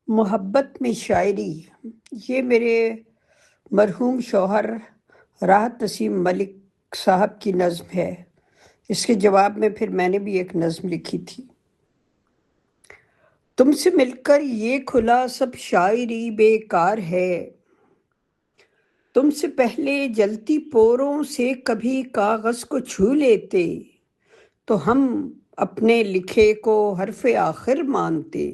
محبت میں شاعری، یہ میرے مرحوم شوہر راحت نسیم ملک صاحب کی نظم ہے۔ اس کے جواب میں پھر میں نے بھی ایک نظم لکھی تھی۔ تم سے مل کر یہ کھلا سب شاعری بیکار ہے، تم سے پہلے جلتی پوروں سے کبھی کاغذ کو چھو لیتے تو ہم اپنے لکھے کو حرف آخر مانتے،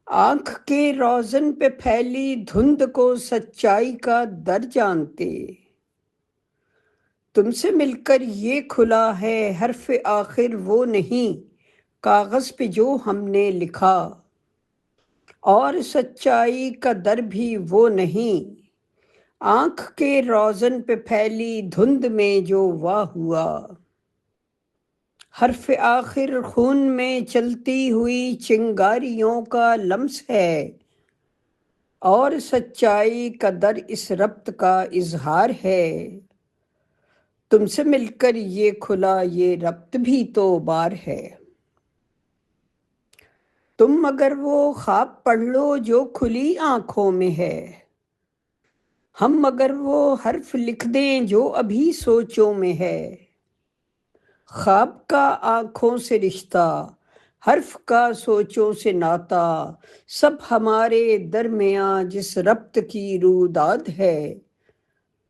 آنکھ کے روزن پہ پھیلی دھند کو سچائی کا در جانتے، تم سے مل کر یہ کھلا ہے حرف آخر وہ نہیں کاغذ پہ جو ہم نے لکھا، اور سچائی کا در بھی وہ نہیں آنکھ کے روزن پہ پھیلی دھند میں جو واہ ہوا، حرف آخر خون میں چلتی ہوئی چنگاریوں کا لمس ہے، اور سچائی کا در اس ربط کا اظہار ہے، تم سے مل کر یہ کھلا یہ ربط بھی تو بار ہے، تم مگر وہ خواب پڑھ لو جو کھلی آنکھوں میں ہے، ہم مگر وہ حرف لکھ دیں جو ابھی سوچوں میں ہے، خواب کا آنکھوں سے رشتہ، حرف کا سوچوں سے ناتا، سب ہمارے درمیاں جس ربط کی روداد ہے،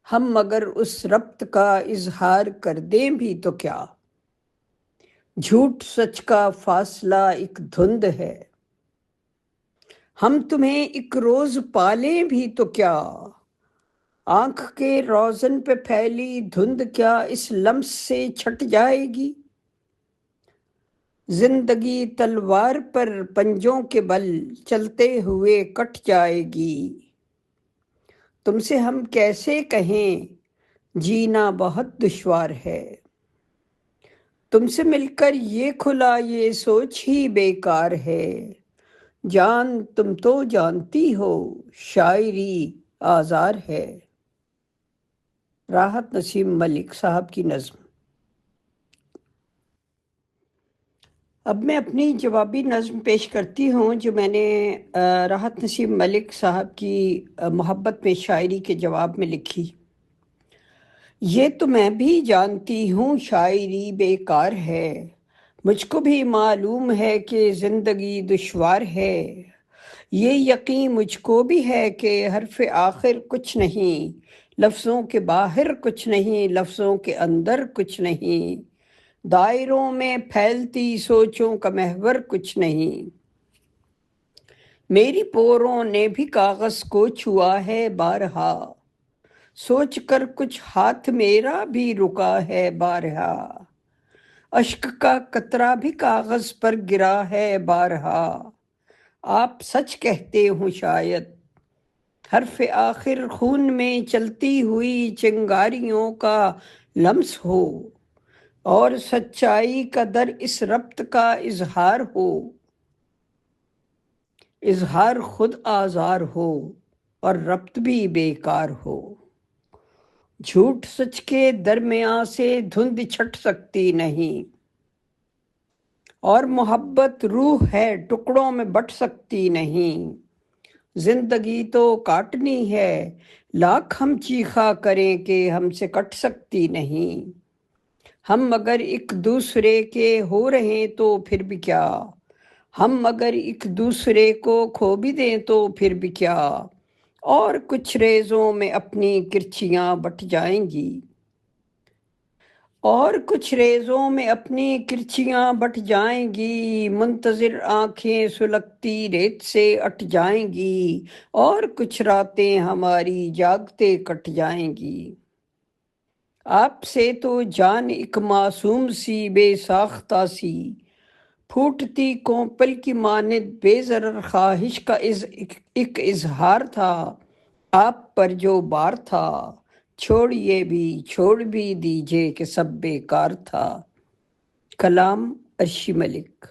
ہم مگر اس ربط کا اظہار کر دیں بھی تو کیا، جھوٹ سچ کا فاصلہ ایک دھند ہے، ہم تمہیں ایک روز پالیں بھی تو کیا، آنکھ کے روزن پہ پھیلی دھند کیا اس لمس سے چھٹ جائے گی، زندگی تلوار پر پنجوں کے بل چلتے ہوئے کٹ جائے گی، تم سے ہم کیسے کہیں جینا بہت دشوار ہے، تم سے مل کر یہ کھلا یہ سوچ ہی بیکار ہے، جان تم تو جانتی ہو شاعری آزار ہے۔ راحت نسیم ملک صاحب کی نظم۔ اب میں اپنی جوابی نظم پیش کرتی ہوں جو میں نے راحت نسیم ملک صاحب کی محبت میں شاعری کے جواب میں لکھی۔ یہ تو میں بھی جانتی ہوں شاعری بیکار ہے، مجھ کو بھی معلوم ہے کہ زندگی دشوار ہے، یہ یقین مجھ کو بھی ہے کہ حرف آخر کچھ نہیں، لفظوں کے باہر کچھ نہیں، لفظوں کے اندر کچھ نہیں، دائروں میں پھیلتی سوچوں کا محور کچھ نہیں، میری پوروں نے بھی کاغذ کو چھوا ہے بارہا، سوچ کر کچھ ہاتھ میرا بھی رکا ہے بارہا، اشک کا قطرہ بھی کاغذ پر گرا ہے بارہا، آپ سچ کہتے ہو شاید حرف آخر خون میں چلتی ہوئی چنگاریوں کا لمس ہو، اور سچائی کا در اس ربط کا اظہار ہو، اظہار خود آزار ہو اور ربط بھی بیکار ہو، جھوٹ سچ کے درمیان سے دھند چھٹ سکتی نہیں، اور محبت روح ہے ٹکڑوں میں بٹ سکتی نہیں، زندگی تو کاٹنی ہے لاکھ ہم چیخا کریں کہ ہم سے کٹ سکتی نہیں، ہم اگر ایک دوسرے کے ہو رہے تو پھر بھی کیا، ہم اگر ایک دوسرے کو کھو بھی دیں تو پھر بھی کیا، اور کچھ ریزوں میں اپنی کرچیاں بٹ جائیں گی، اور کچھ ریزوں میں اپنی کرچیاں بٹ جائیں گی، منتظر آنکھیں سلگتی ریت سے اٹ جائیں گی، اور کچھ راتیں ہماری جاگتے کٹ جائیں گی، آپ سے تو جان ایک معصوم سی بے ساختہ سی، پھوٹتی کونپل کی مانند بے ضرر خواہش کا ایک اظہار تھا، آپ پر جو بار تھا چھوڑ بھی دیجئے کہ سب بیکار تھا۔ کلام عرشی ملک۔